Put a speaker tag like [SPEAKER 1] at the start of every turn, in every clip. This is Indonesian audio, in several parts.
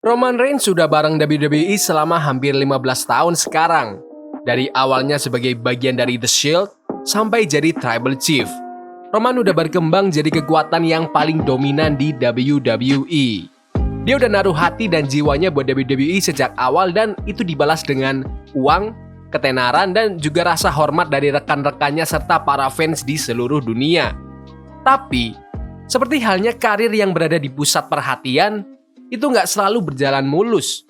[SPEAKER 1] Roman Reigns sudah bareng WWE selama hampir 15 tahun sekarang. Dari awalnya sebagai bagian dari The Shield, sampai jadi Tribal Chief. Roman udah berkembang jadi kekuatan yang paling dominan di WWE. Dia udah naruh hati dan jiwanya buat WWE sejak awal dan itu dibalas dengan uang, ketenaran, dan juga rasa hormat dari rekan-rekannya serta para fans di seluruh dunia. Tapi, seperti halnya karir yang berada di pusat perhatian, itu nggak selalu berjalan mulus.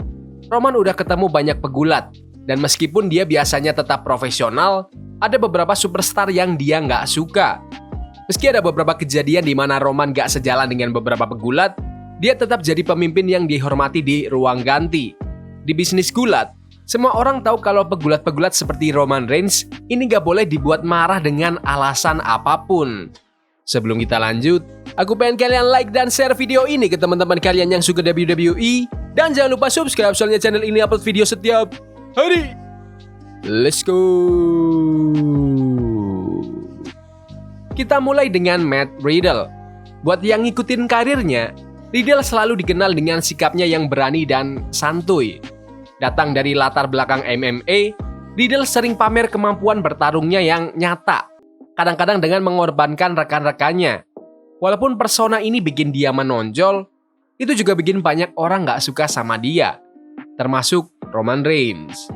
[SPEAKER 1] Roman udah ketemu banyak pegulat, dan meskipun dia biasanya tetap profesional, ada beberapa superstar yang dia nggak suka. Meski ada beberapa kejadian di mana Roman nggak sejalan dengan beberapa pegulat, dia tetap jadi pemimpin yang dihormati di ruang ganti. Di bisnis gulat, semua orang tahu kalau pegulat-pegulat seperti Roman Reigns ini nggak boleh dibuat marah dengan alasan apapun. Sebelum kita lanjut, aku pengen kalian like dan share video ini ke teman-teman kalian yang suka WWE. Dan jangan lupa subscribe soalnya channel ini upload video setiap hari. Let's go! Kita mulai dengan Matt Riddle. Buat yang ngikutin karirnya, Riddle selalu dikenal dengan sikapnya yang berani dan santuy. Datang dari latar belakang MMA, Riddle sering pamer kemampuan bertarungnya yang nyata. Kadang-kadang dengan mengorbankan rekan-rekannya. Walaupun persona ini bikin dia menonjol, itu juga bikin banyak orang gak suka sama dia, termasuk Roman Reigns.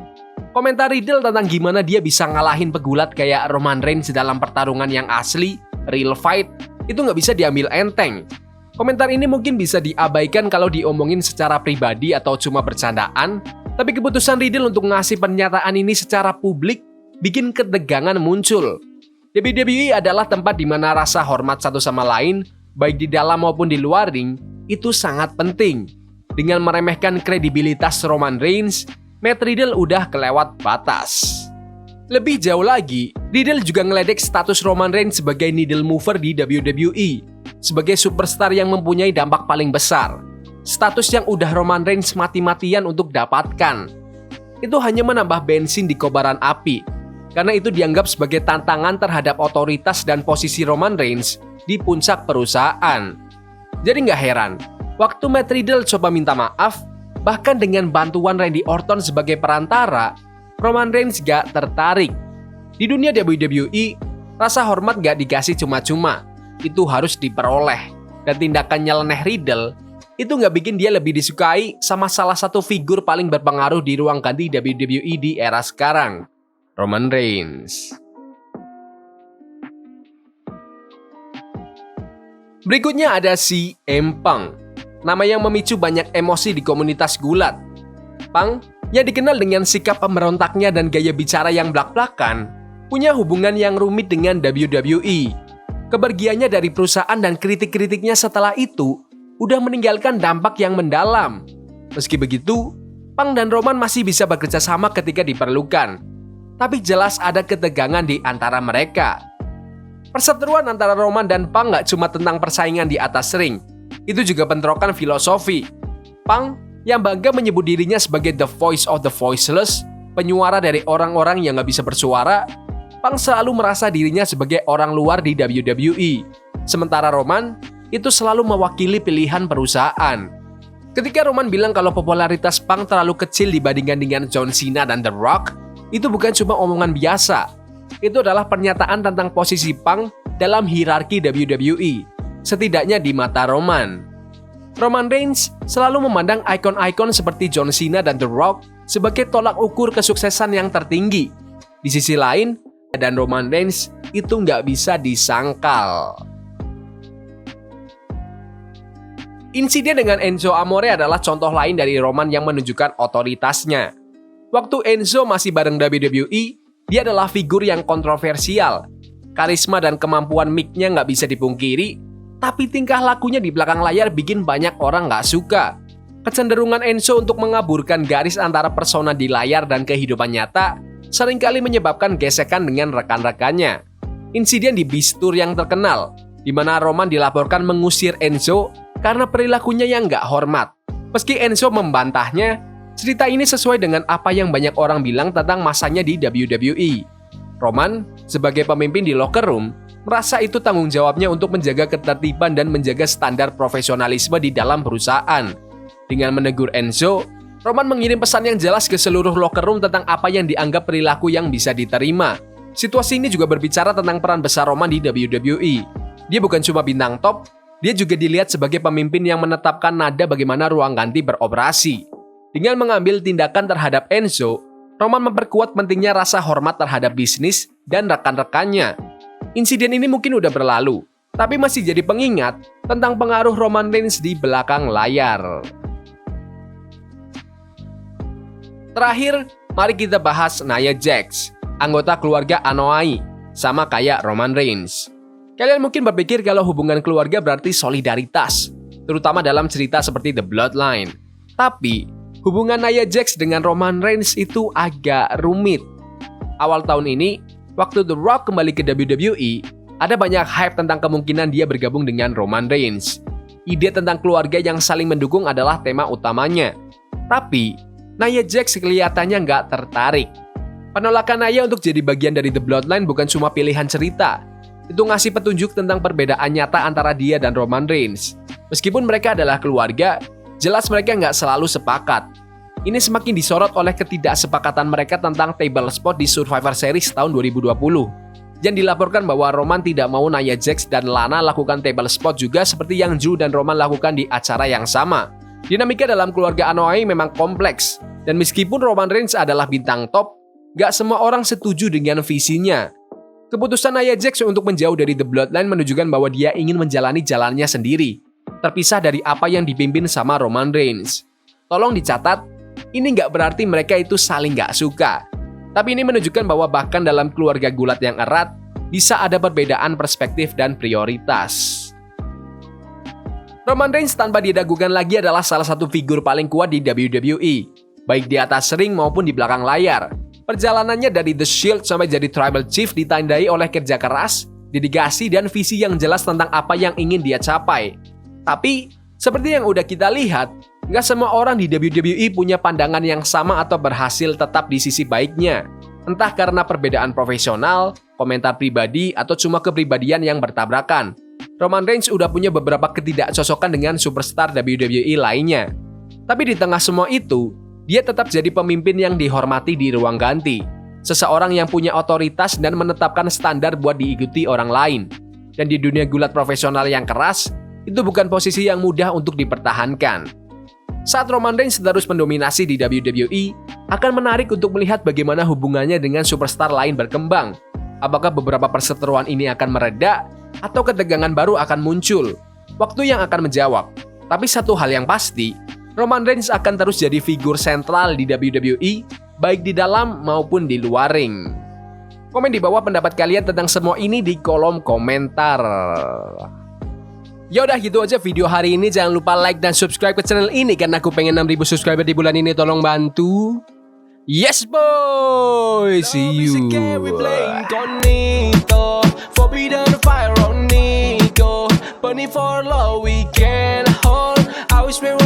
[SPEAKER 1] Komentar Riddle tentang gimana dia bisa ngalahin pegulat kayak Roman Reigns dalam pertarungan yang asli, real fight, itu gak bisa diambil enteng. Komentar ini mungkin bisa diabaikan kalau diomongin secara pribadi atau cuma bercandaan, tapi keputusan Riddle untuk ngasih pernyataan ini secara publik bikin ketegangan muncul. WWE adalah tempat di mana rasa hormat satu sama lain, baik di dalam maupun di luar ring, itu sangat penting. Dengan meremehkan kredibilitas Roman Reigns, Matt Riddle udah kelewat batas. Lebih jauh lagi, Riddle juga ngeledek status Roman Reigns sebagai needle mover di WWE, sebagai superstar yang mempunyai dampak paling besar. Status yang udah Roman Reigns mati-matian untuk dapatkan. Itu hanya menambah bensin di kobaran api. Karena itu dianggap sebagai tantangan terhadap otoritas dan posisi Roman Reigns di puncak perusahaan. Jadi nggak heran, waktu Matt Riddle coba minta maaf, bahkan dengan bantuan Randy Orton sebagai perantara, Roman Reigns nggak tertarik. Di dunia WWE, rasa hormat nggak dikasih cuma-cuma, itu harus diperoleh. Dan tindakan nyeleneh Riddle, itu nggak bikin dia lebih disukai sama salah satu figur paling berpengaruh di ruang ganti WWE di era sekarang. Roman Reigns. Berikutnya ada CM Punk, nama yang memicu banyak emosi di komunitas gulat. Punk, yang dikenal dengan sikap pemberontaknya dan gaya bicara yang blak-blakan, punya hubungan yang rumit dengan WWE. Kepergiannya dari perusahaan dan kritik-kritiknya setelah itu udah meninggalkan dampak yang mendalam. Meski begitu, Punk dan Roman masih bisa bekerja sama ketika diperlukan. Tapi jelas ada ketegangan di antara mereka. Perseteruan antara Roman dan Punk gak cuma tentang persaingan di atas ring. Itu juga bentrokan filosofi. Punk yang bangga menyebut dirinya sebagai the voice of the voiceless, penyuara dari orang-orang yang gak bisa bersuara, Punk selalu merasa dirinya sebagai orang luar di WWE. Sementara Roman itu selalu mewakili pilihan perusahaan. Ketika Roman bilang kalau popularitas Punk terlalu kecil dibandingkan dengan John Cena dan The Rock, itu bukan cuma omongan biasa. Itu adalah pernyataan tentang posisi Punk dalam hierarki WWE, setidaknya di mata Roman. Roman Reigns selalu memandang ikon-ikon seperti John Cena dan The Rock sebagai tolak ukur kesuksesan yang tertinggi. Di sisi lain, dan Roman Reigns itu nggak bisa disangkal. Insiden dengan Enzo Amore adalah contoh lain dari Roman yang menunjukkan otoritasnya. Waktu Enzo masih bareng WWE, dia adalah figur yang kontroversial. Karisma dan kemampuan mic-nya nggak bisa dipungkiri, tapi tingkah lakunya di belakang layar bikin banyak orang nggak suka. Kecenderungan Enzo untuk mengaburkan garis antara persona di layar dan kehidupan nyata seringkali menyebabkan gesekan dengan rekan-rekannya. Insiden di Beast Tour yang terkenal, di mana Roman dilaporkan mengusir Enzo karena perilakunya yang nggak hormat. Meski Enzo membantahnya, cerita ini sesuai dengan apa yang banyak orang bilang tentang masanya di WWE. Roman, sebagai pemimpin di locker room, merasa itu tanggung jawabnya untuk menjaga ketertiban dan menjaga standar profesionalisme di dalam perusahaan. Dengan menegur Enzo, Roman mengirim pesan yang jelas ke seluruh locker room tentang apa yang dianggap perilaku yang bisa diterima. Situasi ini juga berbicara tentang peran besar Roman di WWE. Dia bukan cuma bintang top, dia juga dilihat sebagai pemimpin yang menetapkan nada bagaimana ruang ganti beroperasi. Dengan mengambil tindakan terhadap Enzo, Roman memperkuat pentingnya rasa hormat terhadap bisnis dan rekan-rekannya. Insiden ini mungkin udah berlalu, tapi masih jadi pengingat tentang pengaruh Roman Reigns di belakang layar. Terakhir, mari kita bahas Nia Jax, anggota keluarga Anoa'i, sama kayak Roman Reigns. Kalian mungkin berpikir kalau hubungan keluarga berarti solidaritas, terutama dalam cerita seperti The Bloodline. Tapi, hubungan Nia Jax dengan Roman Reigns itu agak rumit. Awal tahun ini, waktu The Rock kembali ke WWE, ada banyak hype tentang kemungkinan dia bergabung dengan Roman Reigns. Ide tentang keluarga yang saling mendukung adalah tema utamanya. Tapi, Nia Jax kelihatannya nggak tertarik. Penolakan Nia untuk jadi bagian dari The Bloodline bukan cuma pilihan cerita. Itu ngasih petunjuk tentang perbedaan nyata antara dia dan Roman Reigns. Meskipun mereka adalah keluarga, jelas mereka nggak selalu sepakat. Ini semakin disorot oleh ketidaksepakatan mereka tentang table spot di Survivor Series tahun 2020. Dan dilaporkan bahwa Roman tidak mau Nia Jax dan Lana lakukan table spot juga seperti yang Drew dan Roman lakukan di acara yang sama. Dinamika dalam keluarga Anoa'i memang kompleks. Dan meskipun Roman Reigns adalah bintang top, nggak semua orang setuju dengan visinya. Keputusan Nia Jax untuk menjauh dari The Bloodline menunjukkan bahwa dia ingin menjalani jalannya sendiri, terpisah dari apa yang dipimpin sama Roman Reigns. Tolong dicatat, ini nggak berarti mereka itu saling nggak suka. Tapi ini menunjukkan bahwa bahkan dalam keluarga gulat yang erat, bisa ada perbedaan perspektif dan prioritas. Roman Reigns tanpa diragukan lagi adalah salah satu figur paling kuat di WWE, baik di atas ring maupun di belakang layar. Perjalanannya dari The Shield sampai jadi Tribal Chief ditandai oleh kerja keras, dedikasi, dan visi yang jelas tentang apa yang ingin dia capai. Tapi, seperti yang udah kita lihat, nggak semua orang di WWE punya pandangan yang sama atau berhasil tetap di sisi baiknya. Entah karena perbedaan profesional, komentar pribadi, atau cuma kepribadian yang bertabrakan. Roman Reigns udah punya beberapa ketidakcocokan dengan superstar WWE lainnya. Tapi di tengah semua itu, dia tetap jadi pemimpin yang dihormati di ruang ganti. Seseorang yang punya otoritas dan menetapkan standar buat diikuti orang lain. Dan di dunia gulat profesional yang keras, itu bukan posisi yang mudah untuk dipertahankan. Saat Roman Reigns terus mendominasi di WWE, akan menarik untuk melihat bagaimana hubungannya dengan superstar lain berkembang. Apakah beberapa perseteruan ini akan mereda, atau ketegangan baru akan muncul? Waktu yang akan menjawab. Tapi satu hal yang pasti, Roman Reigns akan terus jadi figur sentral di WWE, baik di dalam maupun di luar ring. Komen di bawah pendapat kalian tentang semua ini di kolom komentar. Ya udah gitu aja video hari ini. Jangan lupa like dan subscribe ke channel ini karena aku pengen 6.000 subscriber di bulan ini. Tolong bantu. Yes boy, see you. Burning for love we can hold. I wish we were